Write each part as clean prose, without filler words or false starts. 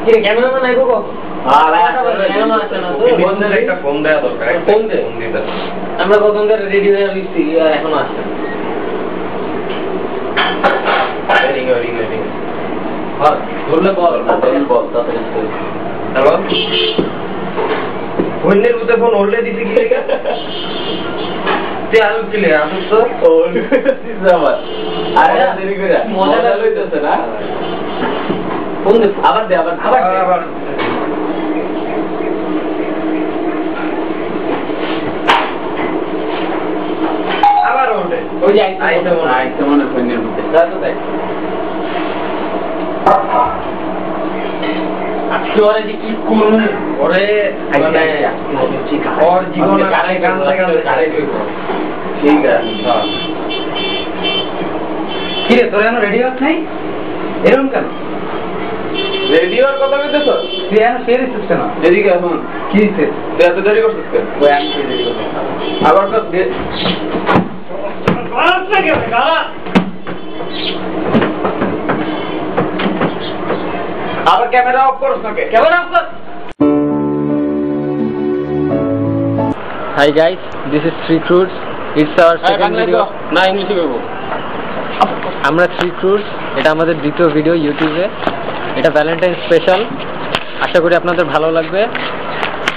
কি ক্যামেরাম্যান আইবো কো বন্ধের একটা ফোন দেয়া দরকার ফোন দিতে আমরা কখন ধরে রেডি হয়ে আসছি আর এখনো আসছে রিং হ্যাঁ ধরলে বল তাড়াতাড়ি হ্যালো ফোনের মধ্যে ফোন ওল্ডে দিতে কি লেখা তে আলু কি লেখা আসুস তো ওল্ডে দিস আবার আরে দেরি করে মজা লইতেছে না ফোন দে আবার আবার ওল্ডে ওই যে আইতে মনে ফোনের মধ্যে যা তো দেখ আজকে যে কি করব ওরে ওর জীবনে কারে গান কারে ঠিক আছে কি রে তোর এখনো রেডি হস নাই এরকম কেন রেডিওর কথা বলতেছ তুই এখনো ফের এসেছিস না এদিকে এখন কি হইছে তুই এত দেরি করছিস কেন ওই আমি দেরি করলাম আবার তো আবার ক্যামেরা অফ করছ নাকি ক্যামেরা অফ কর Hi guys, this is Three Crudes. It's our second video. না ইংলিশে কইবো আমরা Three Crudes, এটা আমাদের দ্বিতীয় ভিডিও ইউটিউবে। এটা ভ্যালেন্টাইন স্পেশাল। আশা করি আপনাদের ভালো লাগবে।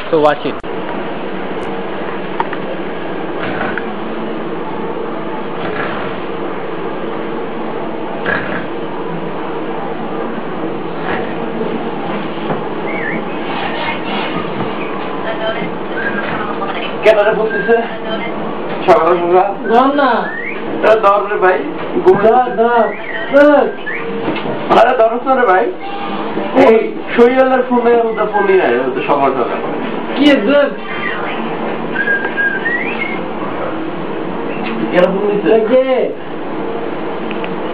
So watch it. কেনারে বলতেছে সকাল সকাল না দর রে ভাই আরে দরস রে ভাই এই শৈয়ালের ফোনে ওটা ফোনই নাই ওটা সকাল সকাল কি দর কেন ফোন দিছে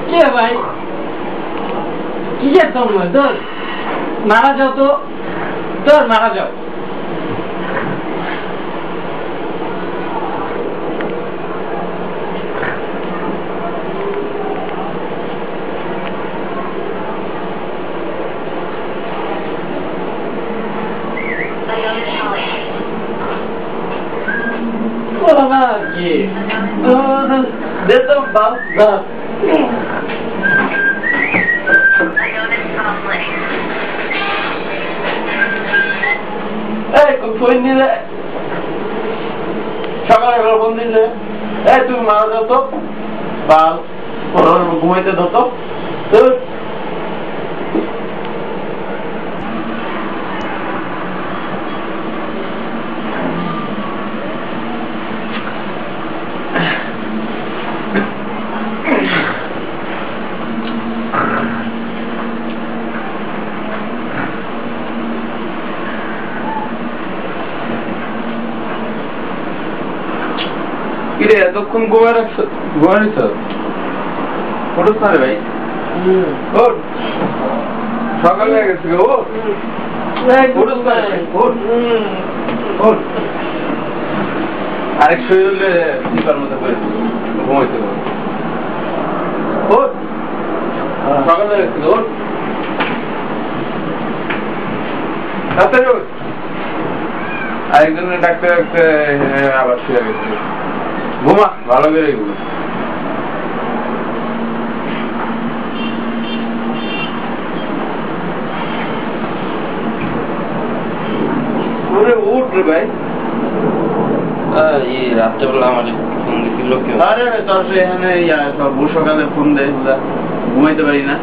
কে ভাই কি যে তোমরা দর মারা যাও তো তোর মারা যাও সকালে ফোন দিলে তুমি মারা যাও তো ঘুমাইতে দাও তো কিরে এতক্ষণ ঘুমায় রাখছো ঘুমায় নিচ্ছ ওঠোস না রে ভাই ওঠ সকাল হয়ে গেছে ও ওঠোস না আরেক শরীরে দীপার মতো করে ঘুমাইতে পারবো ওঠ সকাল হয়ে গেছে ওঠ তাড়াতাড়ি ওঠ আরেকজনের ডাকতে ডাকতে আবার শুয়ে গেছে ঘুমা ভালো করে ঘুমা উঠ রে ভাই রাত্রেবেলা আমার ফোন দিছিল কেউ আরে তোর এখানে সকালে ফোন দেয় ঘুমাইতে পারি না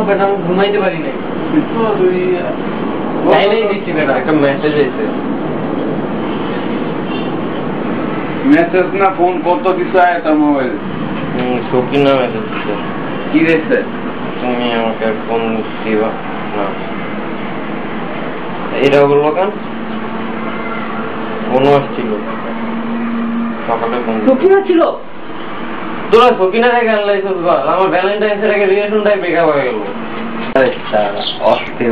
বেটা আমি ঘুমাইতে পারি নাই দিচ্ছি বেটা একটা মেসেজ এসে মেসেজ না ফোন কত কিছু আয় তোর মোবাইল সকিনা মেসেজ দিচ্ছে কি দিচ্ছে তুমি আমাকে ফোন দিবা না এটা বলবো কেন ফোনও আসছিল সকালে ফোন সকিনা ছিল তোরা সকিনা রেখে আনলাইছিস বল আমার ভ্যালেন্টাইন্স এর আগে রিলেশনটাই ব্রেকআপ হয়ে গেল আরে সারা অস্থির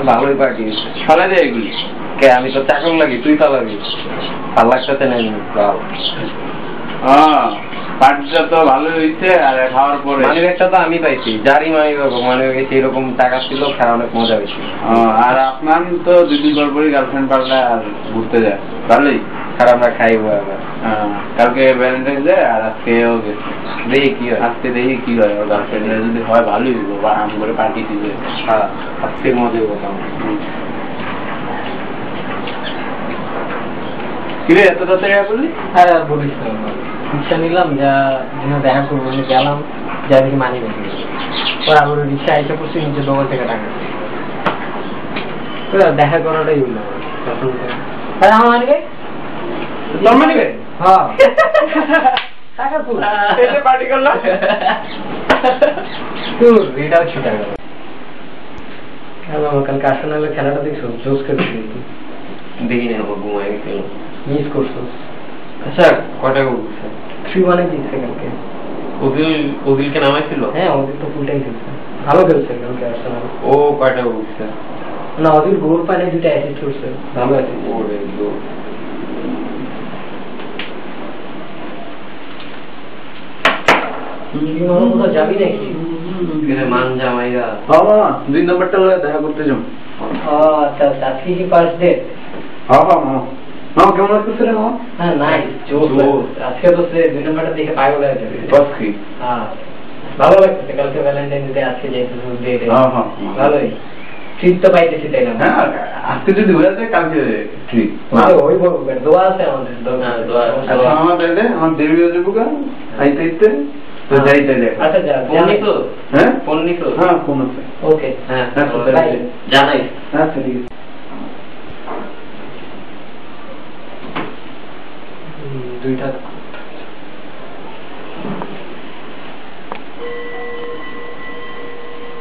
ভালোই পার্টি ফেলে দে এগুলি কে আমি তো চাকর লাগি তুই তা লাগি 4 লাখ টাকা নেই হ্যাঁ পার্টিটা তো ভালোই হয়েছে, আর খাওয়ার পরে মানি ব্যাগটা তো আমি পাইছি, যারই মানি ব্যাগ মানি ব্যাগে সেরকম টাকা ছিল, খাওয়া অনেক মজা হয়েছে। আর আপনার তো 2 দিন পর পরই গার্লফ্রেন্ড পারলে আর ঘুরতে যায়, ভালোই। আর আমরা খাইবো আবার। কালকে ভ্যালেন্টাইন ডে আর আজকেও গেছে, দেখি কি হয়। আজকে দেখি কি হয়, ওর গার্লফ্রেন্ডের যদি হয় ভালোই হইব, বা আমি করে পার্টি দিবে। হ্যাঁ, আজকের মজাই বলতাম। কিরে এত তাড়াতাড়ি বললি? আর বলিস না, রিক্সা নিলাম, যা দেখা করবো গেলাম, যা দেখি মানি ব্যাগ ওর আবার রিক্সা আইসা পড়ছি, নিচে দোকান থেকে টাকা দেখা করাটাই হইল। আমার মানি ব্যাগ, তোর মানি ব্যাগ? হ্যাঁ টাকা তো পার্টি করলাম তোর এটাও ছুটে গেল। কালকে আর্সেনালের খেলাটা দেখছো, জোস খেলছি, দেখি না, আমার ঘুমাই গেছিল। মিস করছো। আচ্ছা, কটা উঠছে? 3-1 জিতছে কালকে। ওদিলকে নামাইছিল? হ্যাঁ, ওদের তো ফুলটাই খেলছে, ভালো খেলছে কালকে আর্সেনাল। ও কয়টা উঠছে? না, ওদের গোল পায় না, 2টা অ্যাসিস্ট করছে, ভালো অ্যাসিস্ট। ওরে গো, কোথাও যাবি নাকি? মান জামাইরা। বাবা 2 নম্বরটা দেখা করতে যাও। আচ্ছা আচ্ছা, আজকে কি ফার্স্ট ডেট? হ্যাঁ, কেমন লাগতেছে রে মামা? হ্যাঁ, নাইস, জোস। আজকে তো সে 2 নম্বরটা দেখে পাগল হয়ে যাবে। বাস কি? হ্যাঁ, ভালো লাগতেছে। কালকে ভ্যালেন্টাইন ডে, আজকে যেহেতু ডেট, ভালোই ট্রিট তো পাইতেছি, তাই না? হ্যাঁ, আজকে যদি হয়ে যায় কালকে ঠিক ওই দোয়া আছে আমাদের। আচ্ছা, আমার দেরি হয়ে যাবো গা আইতে আইতে, তো যাই তাইলে। আচ্ছা, যা ফোন হ্যাঁ ফোন নিছো? হ্যাঁ, ফোন আছে। ওকে, হ্যাঁ, বাই। জানাই। আচ্ছা, ঠিক আছে। 2টা।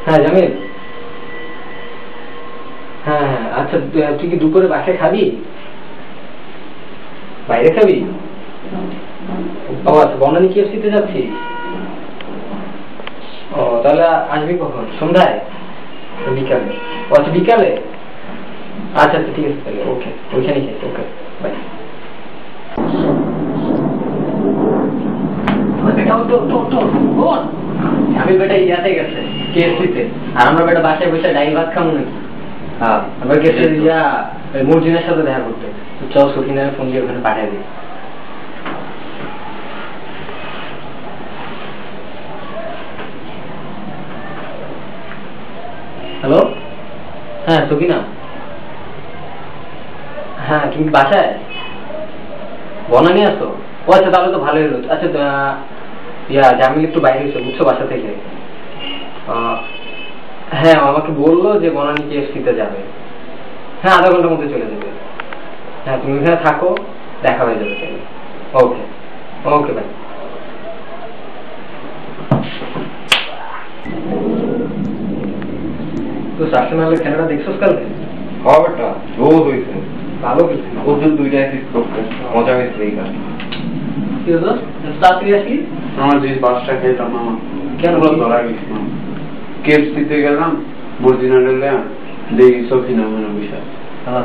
হ্যাঁ জামিল, হ্যাঁ হ্যাঁ, আচ্ছা তুই কি দুপুরে বাসায় খাবি, বাইরে খাবি? ও আচ্ছা, বনানী KFC-তে যাচ্ছি। ও তাহলে আসবি কখন, সন্ধ্যায়? বিকালে? ও আচ্ছা, বিকালে। আচ্ছা আচ্ছা, ঠিক আছে তাহলে, ওকে, ওইখানেই খাই। ওকে, বাই। আমি বেটা ইয়াতে গেছে KFC-তে, আর আমরা বেটা বাসায় বসে ডাইল ভাত খাবো নাকি? হ্যাঁ, আমরা গেছে ইয়া মর্জিনার সাথে দেখা করতে। চল, সখিনারে ফোন দিয়ে ওখানে পাঠিয়ে দিই। হ্যালো, হ্যাঁ সখিনা, হ্যাঁ তুমি বাসায় বনানী আসো? ও আচ্ছা, তাহলে তো ভালোই হলো। আচ্ছা, জামিল একটু বাইরে হয়েছে বুঝছো, বাসা থেকে। হ্যাঁ, আমাকে বললো যে বনানী KFC-তে যাবে। হ্যাঁ, আধা ঘন্টার মধ্যে চলে যাবে। হ্যাঁ, তুমি ওখানে থাকো, দেখা হয়ে যাবে। ওকে ওকে, বাই। তো আর্সেনালের খেলাটা দেখছোস কালকে? খবরটা রোজ হয়েছে, ভালো খেলছে। ওদের 2টা অ্যাসিস্ট করছে, মজা হয়েছে এই কাজ। কি হলো তাড়াতাড়ি আসলি? আমার যে বাসটা খেলাম মামা, কেন? ধরা গেছি KFC-তে গেলাম, মর্জিনা গেলাম, দেখি সখিনা মানে বিষয়। হ্যাঁ,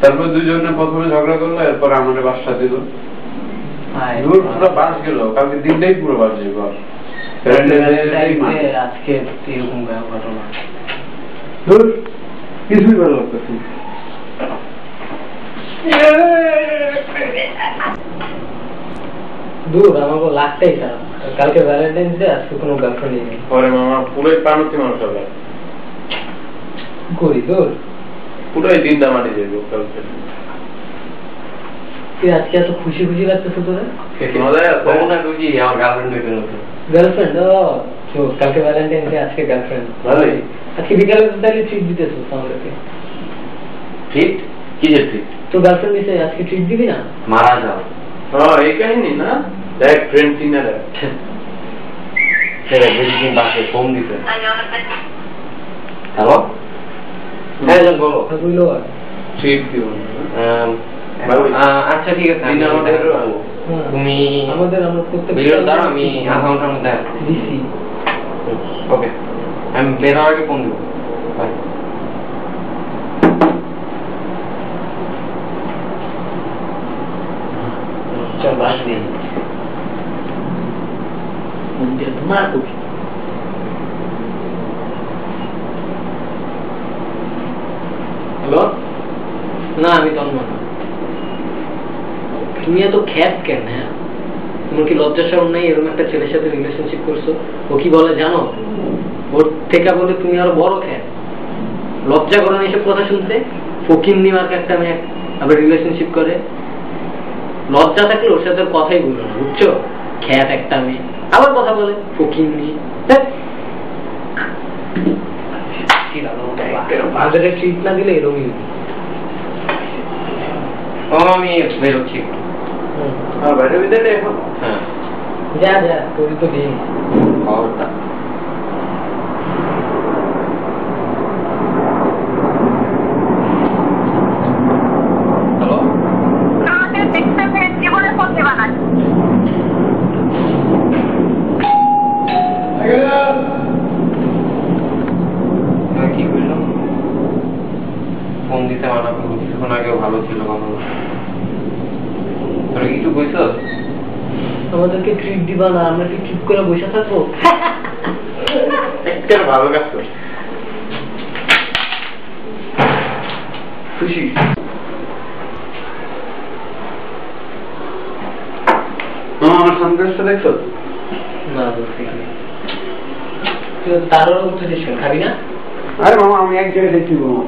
তারপর দুজনে প্রথমে ঝগড়া করলো, এরপর আমাদের বাসটা দিল। হ্যাঁ, পুরো বাস গেল, কালকে দিনটাই পুরো বাস যাবে। আজকে এরকম ঘটনা কিছুই ভালো লাগতেছে। দূর, আমাকে লাগতেই খারাপ। কালকে ভ্যালেন্টাইন্স ডে, আজকে কোনো গার্লফ্রেন্ড নেই। পরে মামা পুরোই পানতি মানুষ হবে, করি দূর, পুরোই দিনটা মাটি যাবে কালকে। তুই আজকে এত খুশি খুশি লাগতেছে তোরা? মজাই আছে। না খুশি, আমার গার্লফ্রেন্ড হইতে নতুন। গার্লফ্রেন্ড? ও কালকে ভ্যালেন্টাইন্স ডে, আজকে গার্লফ্রেন্ড। ভালোই। আজকে বিকালে তো তাহলে ট্রিট দিতেছ আমাদেরকে। ঠিক? কিসের ঠিক? তো গার্লফ্রেন্ড দিছে, আজকে ট্রিট দিবি না? মারা যাও। এই কাহিনী না, দেখ ফ্রেন্ড চিনারে সেটা বেশিদিন বাসে ফোন দিতে। হ্যালো, হ্যাঁ জান বলো। বললো ট্রিট দিব। আচ্ছা ঠিক আছে, তুমি আমাদের আমরা প্রত্যেক ভিডিও দাও, আমি আধা ঘন্টার মধ্যে দিছি। ওকে, আমি বের হওয়ার আগে ফোন দেবো। বাই। চল বাস দিই। ফোন দিয়ে তোমার কবি হ্যালো না আমি তন্ময় না তুমি এত খ্যাত কেন হ্যাঁ তোমার কি লজ্জা শরম নাই এরকম একটা ছেলের সাথে রিলেশনশিপ করছো ও কি বলে জানো ওর থেকে বলে তুমি আরো বড় খ্যাত লজ্জা করো না এসব কথা শুনতে ফকিন্নি মার্কা একটা মেয়ে আবার রিলেশনশিপ করে লজ্জা থাকলে ওর সাথে কথাই বলো না বুঝছো খ্যাত একটা মেয়ে আবার কথা বলে ফকিন্নি বাজারে ট্রিট না দিলে এরকমই আমি বেরোচ্ছি বাইরে ভিতরে এখন হ্যাঁ যা যা তোর তো দিন খবরটা কি করলো ফোন দিতে মানা করবো কিছুক্ষণ আগেও ভালো ছিল কখনো তোরা কিছু কইছস আমাদেরকে ট্রিট দিবা না আমরা কি চুপ করে বসে থাকবো একটা ভালো কাজ কর খুশি আমার সানগ্লাসটা দেখছো না বলছি তুই তারও করতেছিস খাবি না আরে মামা আমি এক জায়গায় দেখছি মামা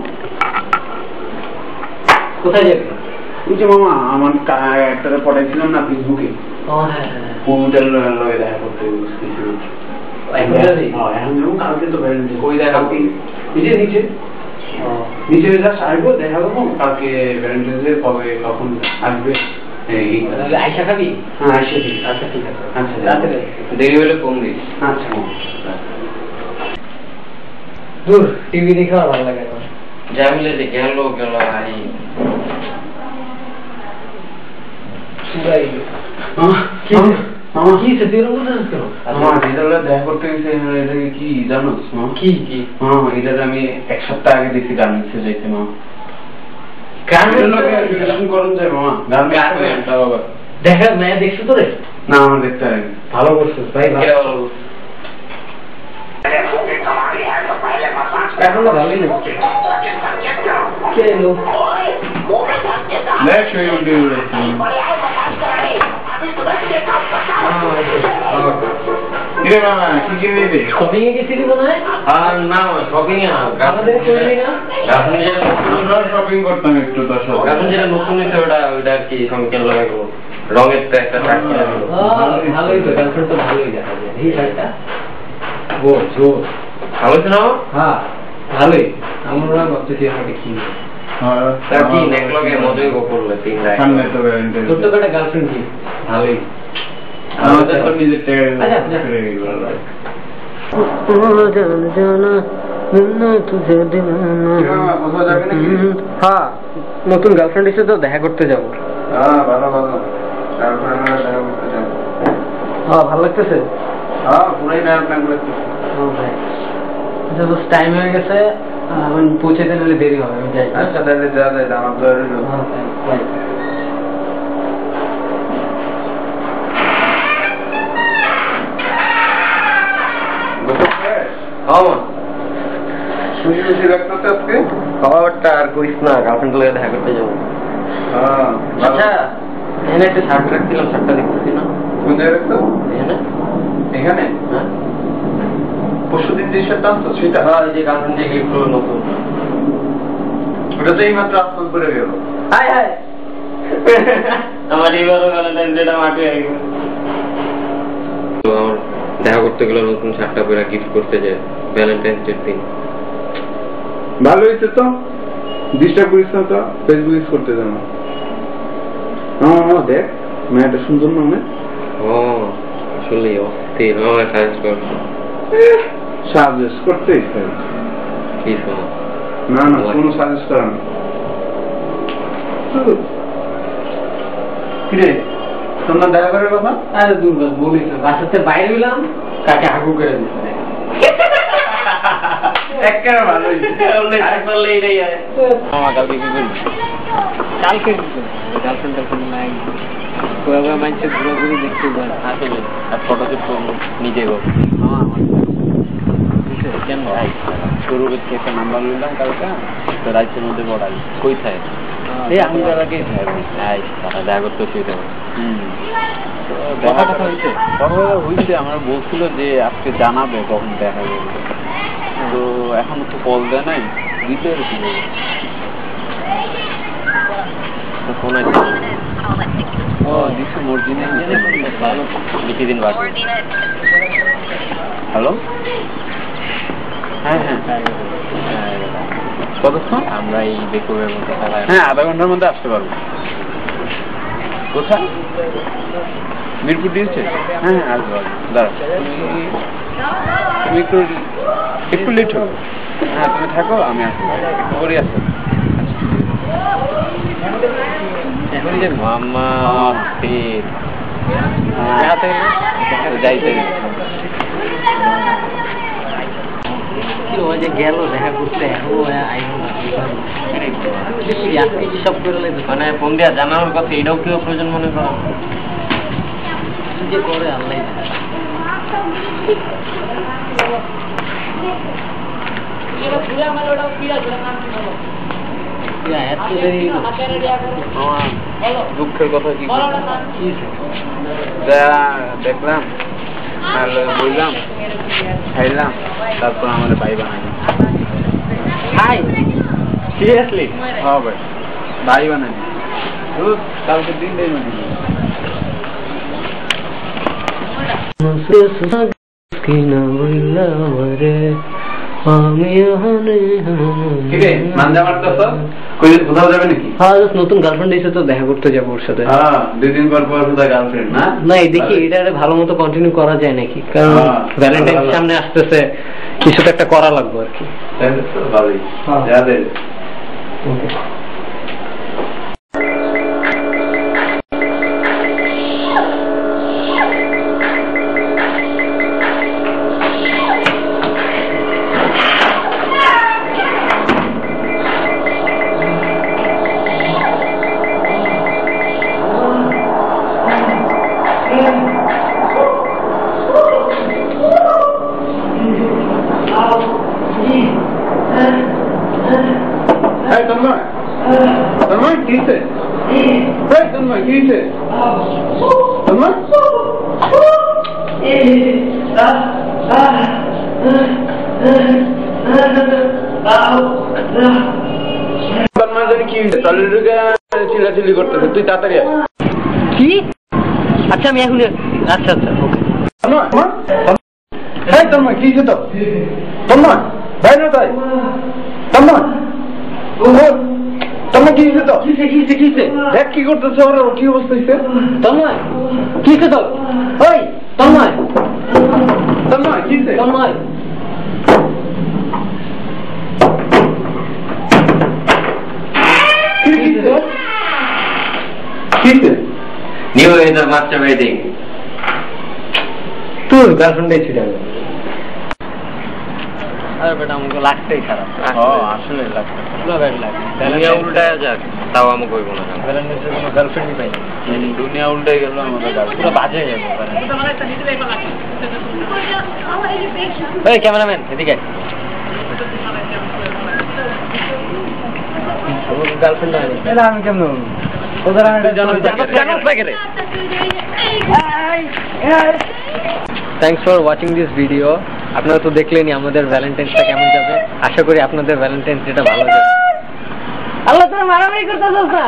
কোথায় যাবি ওই যে মামা আমার একটা পড়াইছিলাম না ফেসবুকে ও হ্যাঁ হ্যাঁ ওটার লগে দেখা করতে গেছিলাম এখন যাবি এখন যেমন কালকে তো ভ্যালেন্টাইন ওই দেখা নিচে নিচে নিচে জাস্ট আসবো দেখা করবো কালকে ভ্যালেন্টাইন্স কবে কখন আসবে আইসা খাবি হ্যাঁ আসে ঠিক আচ্ছা ঠিক আছে আচ্ছা রাতে দেরি হলে ফোন দিস আচ্ছা দূর টিভি দেখে আর ভালো লাগে এখন জামিলে যে গেল আই সুরাই কি মামা কি সে তুই রকম জানিস কেন আমার এটা দেখা করতে গেছে এটাকে কি জানোস মা কি কি হ্যাঁ এটা আমি এক সপ্তাহ আগে দেখি গার্মেন্টসে যাইতে মা দেখা মেয়ে দেখছো তোরে না আমার দেখতে হয় ভালো করছিস ভাই এখন তো ভালোই লাগছে কে এলো দেখ ইউটিউবে শপিং এ গেছিলি মনে হয় না শপিং এ না আমাদের করলি না শপিং করতাম একটু তোর সাথে এখন যেটা নতুন হয়েছে ওটা আর কি সংকেল লাগাবো রঙের তো একটা শার্ট কিনে দিল ভালোই তো গার্লফ্রেন্ড তো ভালোই দেখা যায় এই শার্টটা ও জোর ভালো ছিল না হ্যাঁ ভালোই আমরা ভাবতেছি আমাকে কি তার কি নেকলগে মজুই গো করলে তিন রাত সামনে তো ভ্যালেন্টাইন তোর তো একটা গার্লফ্রেন্ড কি ভালোই আমাদের তো নিজের টাকা হ্যাঁ নতুন গার্লফ্রেন্ড এসে তো দেখা করতে যাবো হ্যাঁ ভালো ভালো তারপর আমরা দেখা করতে যাবো হ্যাঁ ভালো লাগতেছে হ্যাঁ পুরাই প্ল্যান করতেছি আচ্ছা বস টাইম হয়ে গেছে আমি পৌঁছে দিলে দেরি হবে আমি যাই আচ্ছা তাহলে যা যাই আমার তো খুশি খুশি লাগতেছে আজকে খাবারটা আর কইস না গার্লফ্রেন্ড লগে দেখা করতে যাবো হ্যাঁ আচ্ছা এখানে একটা শার্ট রাখছিলাম শার্টটা দেখতেছি না কোন জায়গায় রাখতো এখানে এখানে হ্যাঁ পরশুদিন যে শার্টটা আনতো সেটা হ্যাঁ এই যে গার্লফ্রেন্ড যে গিফট হলো নতুন ওটা তো এই মাত্র আপলোড করে গেল হাই হাই আমার এবারও ভ্যালেন্টাইন ডেটা মাটি হয়ে গেল তো আমার দেখা করতে গেলে নতুন শার্টটা পরে গিফট করতে যায় ভ্যালেন্টাইন ডে দিন ভালো হয়েছে তো ডিস্টার্ব করিস না তো ফেসবুক ইউজ করতে জানো আমার দেখ মেয়েটা সুন্দর না অনেক ও আসলে অস্থির আমার সাজেস্ট করছো সাজেস্ট করতে ইচ্ছা কি শোনো না না কোনো সাজেস্ট করা না কিরে তোমরা দেখা করার কথা আরে দূর বাস বলিস না বাসাতে বাইরে গেলাম কাকে হাগু করে দিচ্ছে একেবারে ভালো আরেকবার লেই রে আমার কালকে কি করবি কালকে গার্লফ্রেন্ড নাই কয়েকবার মানুষের ঘুরে দেখতে পারে আসলে আর ফটোশুট করবো নিজে গো কেন সৌরভের থেকে একটা নাম্বার নিলাম কালকে তো রাজ্যের মধ্যে পড়াই কই থাকে এই আমি দাদাকে দেখা করতে অসুবিধা হবে কথা কথা হয়েছে কথা হয়েছে আমার বলছিল যে আজকে জানাবে কখন দেখা করবে তো এখনো তো কল দেয় নাই দিতে কি ফোন আছে ও দিচ্ছে মর্জিনে ভালো লিখে দিন বাকি হ্যালো হ্যাঁ হ্যাঁ কতক্ষণ আমরা এই বেকুবের মধ্যে হ্যাঁ আধা ঘন্টার মধ্যে আসতে পারবো কোথায় মিরপুর দিয়েছে হ্যাঁ হ্যাঁ আসবো দাঁড়া তুমি একটু লেট হবে হ্যাঁ তুমি থাকো আমি আসবো একটু করে আসবো এখন যে মামা পেট যাইতে যে গেল দেখা করতে সব করে মানে ফোন দিয়া জানানোর কথা এটাও কেউ প্রয়োজন মনে করো যে করে আল্লাহ দুঃখের কথা কি দেখলাম আর বললাম খাইলাম তারপর আমাদের ভাই বানাই হাই সিরিয়াসলি হ্যাঁ ভাই ভাই বানাই কালকে দিন দেয় নতুন গার্লফ্রেন্ড এসে তো দেখা করতে যাবো ওর সাথে 2 দিন পর পর গার্লফ্রেন্ড না না দেখি এটা ভালো মতো কন্টিনিউ করা যায় নাকি কারণ ভ্যালেন্টাইন সামনে আসতেছে কিছু তো একটা করা লাগবে আর কি তাহলে তো ভালোই যাদের চিল্লাচিল্লি করতেছে তুই তাড়াতাড়ি কি আচ্ছা আমি এখন আচ্ছা আচ্ছা তন্ময় কি তো তন্ময় ভাই না তাই তন্ময় তন্ময় কি তো দেখ কি করতেছে ওরা কি অবস্থা হয়েছে তন্ময় কি তো ওই তন্ময় তন্ময় কি তন্ময় নিউ ইজ মাস্টারবেটিং তোর গার্লফ্রেন্ড এসে যাবে আরে বেটা আমাকে লাগতেই খারাপ আসলে লাগছে দুনিয়া উল্টায় যাক তাও আমি কইব না ভ্যালেন্টাইনের কোনো গার্লফ্রেন্ডই পাই না দুনিয়া উল্টে গেল আমাদের পুরো বাজে হয়ে গেল এই ক্যামেরাম্যান এদিকে গার্লফ্রেন্ড এটা আমি কেমন ওদের আমি জানাস না কেরে thanks for watching this video আপনারা তো দেখলেনই আমাদের ভ্যালেন্টাইন্সটা কেমন যাবে আশা করি আপনাদের ভ্যালেন্টাইন্স ডেটা ভালো যাবে আল্লাহ তোরা মারামারি করতেছস না